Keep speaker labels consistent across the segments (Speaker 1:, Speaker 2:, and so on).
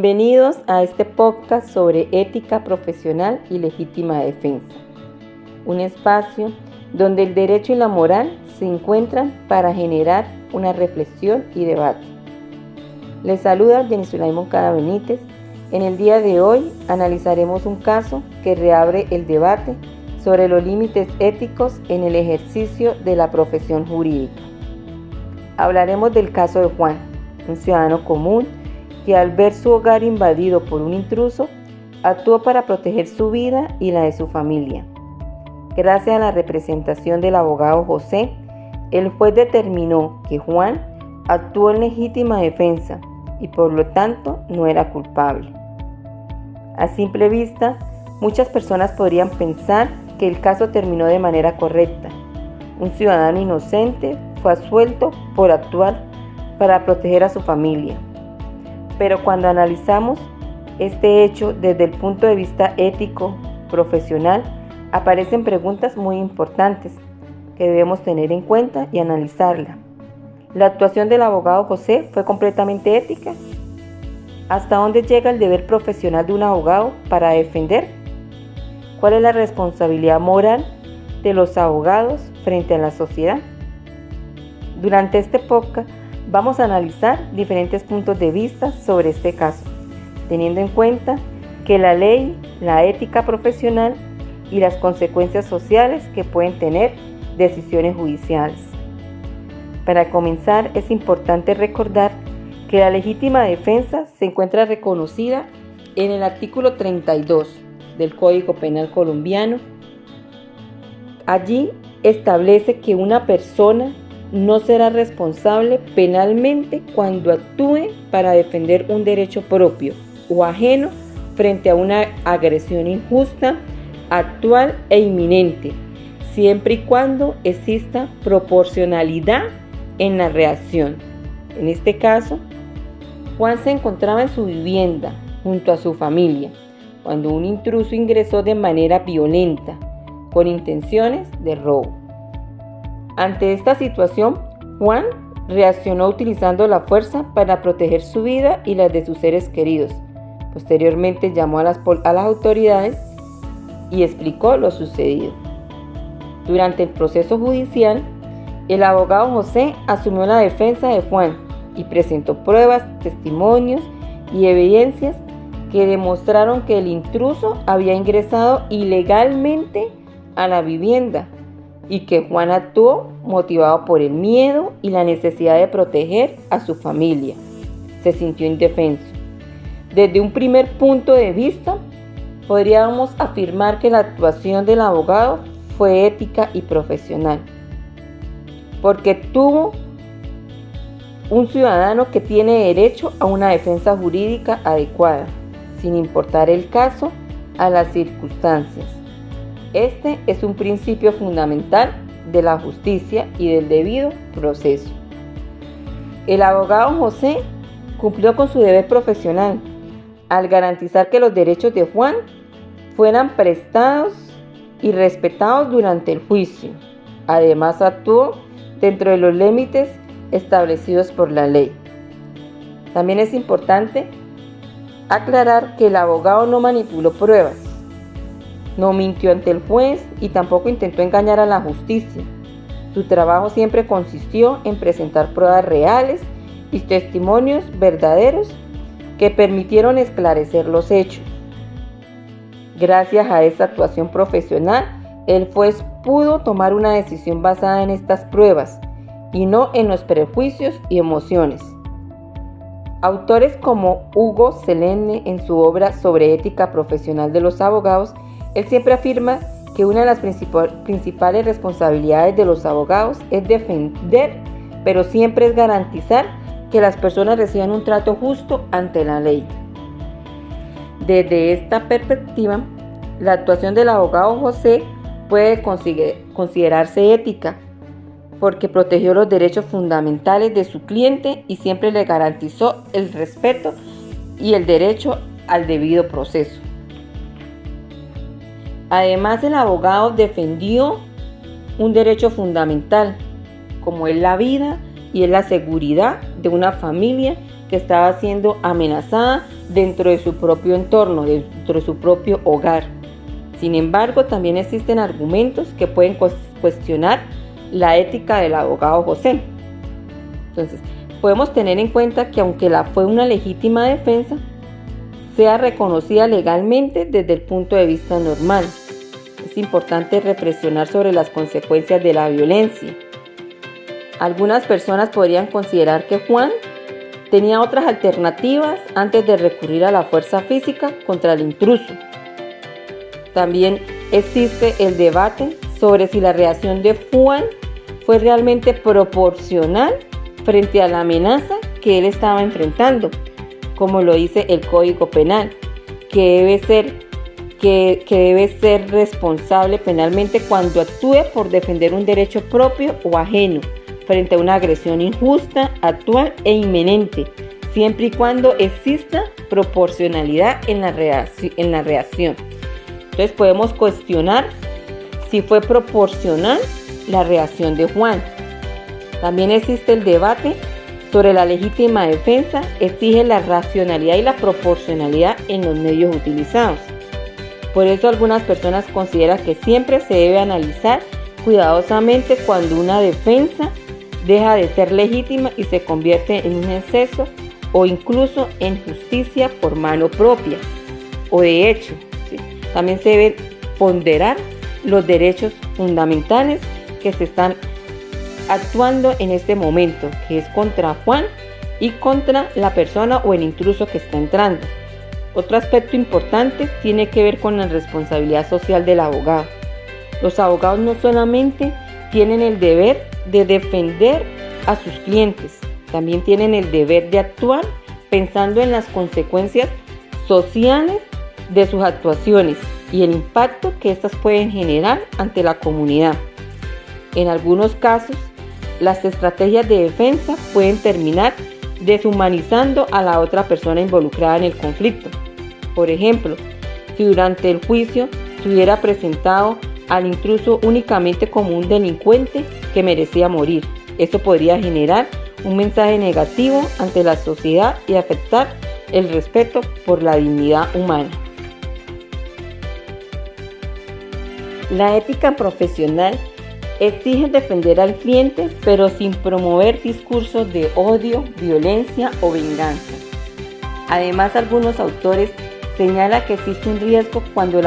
Speaker 1: Bienvenidos a este podcast sobre ética profesional y legítima defensa, un espacio donde el derecho y la moral se encuentran para generar una reflexión y debate. Les saluda Jenny Zulay Moncada Benítez. En el día de hoy analizaremos un caso que reabre el debate sobre los límites éticos en el ejercicio de la profesión jurídica. Hablaremos del caso de Juan, un ciudadano común que al ver su hogar invadido por un intruso, actuó para proteger su vida y la de su familia. Gracias a la representación del abogado José, el juez determinó que Juan actuó en legítima defensa y por lo tanto no era culpable. A simple vista, muchas personas podrían pensar que el caso terminó de manera correcta. Un ciudadano inocente fue absuelto por actuar para proteger a su familia. Pero cuando analizamos este hecho desde el punto de vista ético, profesional, aparecen preguntas muy importantes que debemos tener en cuenta y analizarla. ¿La actuación del abogado José fue completamente ética? ¿Hasta dónde llega el deber profesional de un abogado para defender? ¿Cuál es la responsabilidad moral de los abogados frente a la sociedad? Durante este podcast vamos a analizar diferentes puntos de vista sobre este caso, teniendo en cuenta que la ley, la ética profesional y las consecuencias sociales que pueden tener decisiones judiciales. Para comenzar, es importante recordar que la legítima defensa se encuentra reconocida en el artículo 32 del Código Penal colombiano. Allí establece que una persona no será responsable penalmente cuando actúe para defender un derecho propio o ajeno frente a una agresión injusta, actual e inminente, siempre y cuando exista proporcionalidad en la reacción. En este caso, Juan se encontraba en su vivienda junto a su familia cuando un intruso ingresó de manera violenta con intenciones de robo. Ante esta situación, Juan reaccionó utilizando la fuerza para proteger su vida y las de sus seres queridos. Posteriormente llamó a las autoridades y explicó lo sucedido. Durante el proceso judicial, el abogado José asumió la defensa de Juan y presentó pruebas, testimonios y evidencias que demostraron que el intruso había ingresado ilegalmente a la vivienda y que Juan actuó motivado por el miedo y la necesidad de proteger a su familia. Se sintió indefenso. Desde un primer punto de vista, podríamos afirmar que la actuación del abogado fue ética y profesional, porque tuvo un ciudadano que tiene derecho a una defensa jurídica adecuada, sin importar el caso a las circunstancias. Este es un principio fundamental de la justicia y del debido proceso. El abogado José cumplió con su deber profesional al garantizar que los derechos de Juan fueran prestados y respetados durante el juicio. Además, actuó dentro de los límites establecidos por la ley. También es importante aclarar que el abogado no manipuló pruebas, no mintió ante el juez y tampoco intentó engañar a la justicia. Su trabajo siempre consistió en presentar pruebas reales y testimonios verdaderos que permitieron esclarecer los hechos. Gracias a esta actuación profesional, el juez pudo tomar una decisión basada en estas pruebas y no en los prejuicios y emociones. Autores como Hugo Selene, en su obra sobre ética profesional de los abogados, él siempre afirma que una de las principales responsabilidades de los abogados es defender, pero siempre es garantizar que las personas reciban un trato justo ante la ley. Desde esta perspectiva, la actuación del abogado José puede considerarse ética, porque protegió los derechos fundamentales de su cliente y siempre le garantizó el respeto y el derecho al debido proceso. Además, el abogado defendió un derecho fundamental, como es la vida y es la seguridad de una familia que que estaba siendo amenazada dentro de su propio entorno, dentro de su propio hogar. Sin embargo, también existen argumentos que pueden cuestionar la ética del abogado José. Entonces, podemos tener en cuenta que aunque fue una legítima defensa, sea reconocida legalmente desde el punto de vista normal. Es importante reflexionar sobre las consecuencias de la violencia. Algunas personas podrían considerar que Juan tenía otras alternativas antes de recurrir a la fuerza física contra el intruso. También existe el debate sobre si la reacción de Juan fue realmente proporcional frente a la amenaza que él estaba enfrentando, como lo dice el Código Penal, que debe ser responsable penalmente cuando actúe por defender un derecho propio o ajeno frente a una agresión injusta, actual e inminente, siempre y cuando exista proporcionalidad en la reacción. Entonces podemos cuestionar si fue proporcional la reacción de Juan. También existe el debate sobre la legítima defensa, exige la racionalidad y la proporcionalidad en los medios utilizados. Por eso algunas personas consideran que siempre se debe analizar cuidadosamente cuando una defensa deja de ser legítima y se convierte en un exceso o incluso en justicia por mano propia o de hecho. ¿Sí? También se debe ponderar los derechos fundamentales que se están actuando en este momento, que es contra Juan y contra la persona o el intruso que está entrando. Otro aspecto importante tiene que ver con la responsabilidad social del abogado. Los abogados no solamente tienen el deber de defender a sus clientes, también tienen el deber de actuar pensando en las consecuencias sociales de sus actuaciones y el impacto que éstas pueden generar ante la comunidad. En algunos casos, las estrategias de defensa pueden terminar deshumanizando a la otra persona involucrada en el conflicto. Por ejemplo, si durante el juicio se hubiera presentado al intruso únicamente como un delincuente que merecía morir, eso podría generar un mensaje negativo ante la sociedad y afectar el respeto por la dignidad humana. La ética profesional exige defender al cliente, pero sin promover discursos de odio, violencia o venganza. Además, algunos autores señalan que existe un riesgo cuando el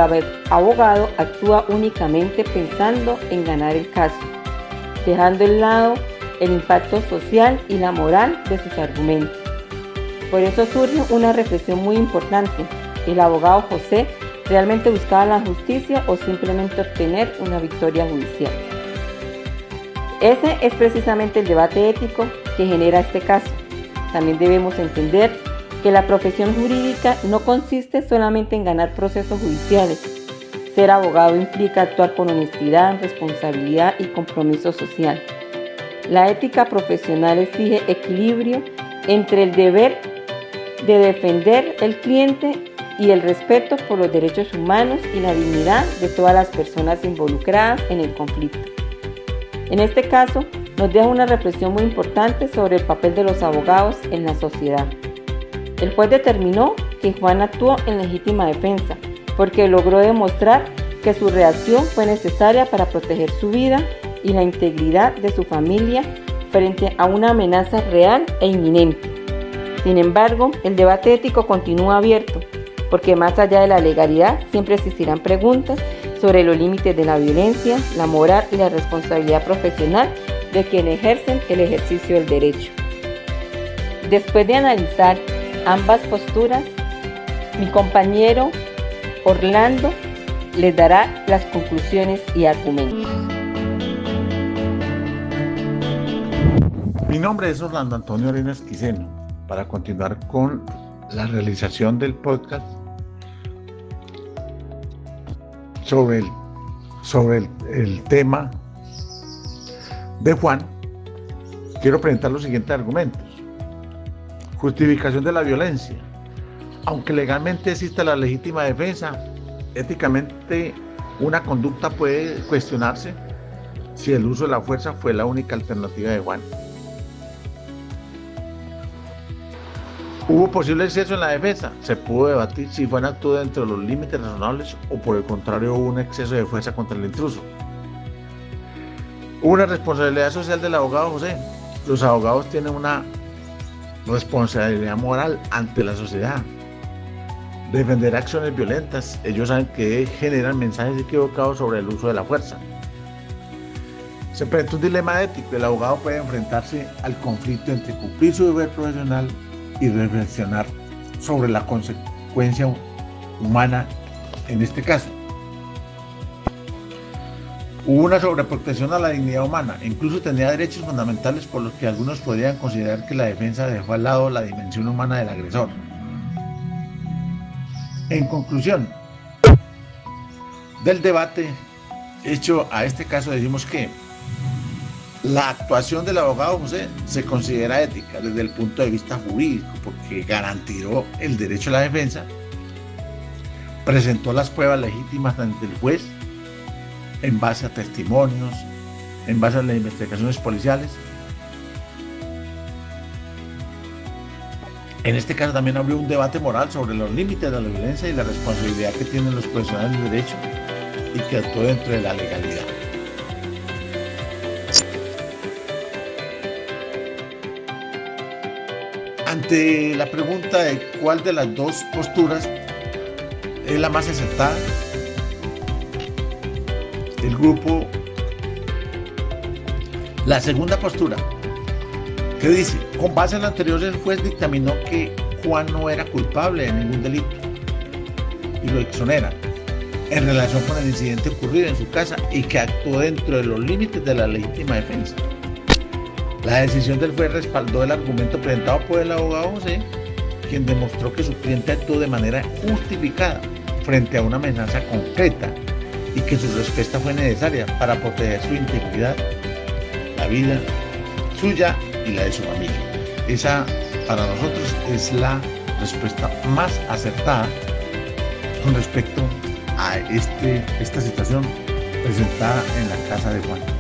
Speaker 1: abogado actúa únicamente pensando en ganar el caso, dejando de lado el impacto social y la moral de sus argumentos. Por eso surge una reflexión muy importante. ¿El abogado José realmente buscaba la justicia o simplemente obtener una victoria judicial? Ese es precisamente el debate ético que genera este caso. También debemos entender que la profesión jurídica no consiste solamente en ganar procesos judiciales. Ser abogado implica actuar con honestidad, responsabilidad y compromiso social. La ética profesional exige equilibrio entre el deber de defender al cliente y el respeto por los derechos humanos y la dignidad de todas las personas involucradas en el conflicto. En este caso, nos deja una reflexión muy importante sobre el papel de los abogados en la sociedad. El juez determinó que Juan actuó en legítima defensa porque logró demostrar que su reacción fue necesaria para proteger su vida y la integridad de su familia frente a una amenaza real e inminente. Sin embargo, el debate ético continúa abierto porque más allá de la legalidad siempre existirán preguntas sobre los límites de la violencia, la moral y la responsabilidad profesional de quienes ejercen el ejercicio del derecho. Después de analizar ambas posturas, mi compañero Orlando les dará las conclusiones y argumentos.
Speaker 2: Mi nombre es Orlando Antonio Arenas Quiseno. Para continuar con la realización del podcast sobre el tema de Juan, quiero presentar los siguientes argumentos. Justificación de la violencia. Aunque legalmente existe la legítima defensa, éticamente una conducta puede cuestionarse si el uso de la fuerza fue la única alternativa de Juan. ¿Hubo posible exceso en la defensa? Se pudo debatir si fue un acto dentro de los límites razonables o por el contrario hubo un exceso de fuerza contra el intruso. ¿Hubo una responsabilidad social del abogado José? Los abogados tienen una responsabilidad moral ante la sociedad. Defender acciones violentas. Ellos saben que generan mensajes equivocados sobre el uso de la fuerza. Se presenta un dilema ético. El abogado puede enfrentarse al conflicto entre cumplir su deber profesional y reflexionar sobre la consecuencia humana en este caso. Hubo una sobreprotección a la dignidad humana, incluso tenía derechos fundamentales por los que algunos podrían considerar que la defensa dejó al lado la dimensión humana del agresor. En conclusión del debate hecho a este caso, decimos que la actuación del abogado José se considera ética desde el punto de vista jurídico porque garantizó el derecho a la defensa, presentó las pruebas legítimas ante el juez en base a testimonios, en base a las investigaciones policiales. En este caso también abrió un debate moral sobre los límites de la violencia y la responsabilidad que tienen los profesionales del derecho y que actuó dentro de la legalidad. Ante la pregunta de cuál de las dos posturas es la más acertada, el grupo, la segunda postura, que dice, con base en lo anterior el juez dictaminó que Juan no era culpable de ningún delito y lo exonera en relación con el incidente ocurrido en su casa y que actuó dentro de los límites de la legítima defensa. La decisión del juez respaldó el argumento presentado por el abogado José, quien demostró que su cliente actuó de manera justificada frente a una amenaza concreta y que su respuesta fue necesaria para proteger su integridad, la vida suya y la de su familia. Esa, para nosotros, es la respuesta más acertada con respecto a esta situación presentada en la casa de Juan.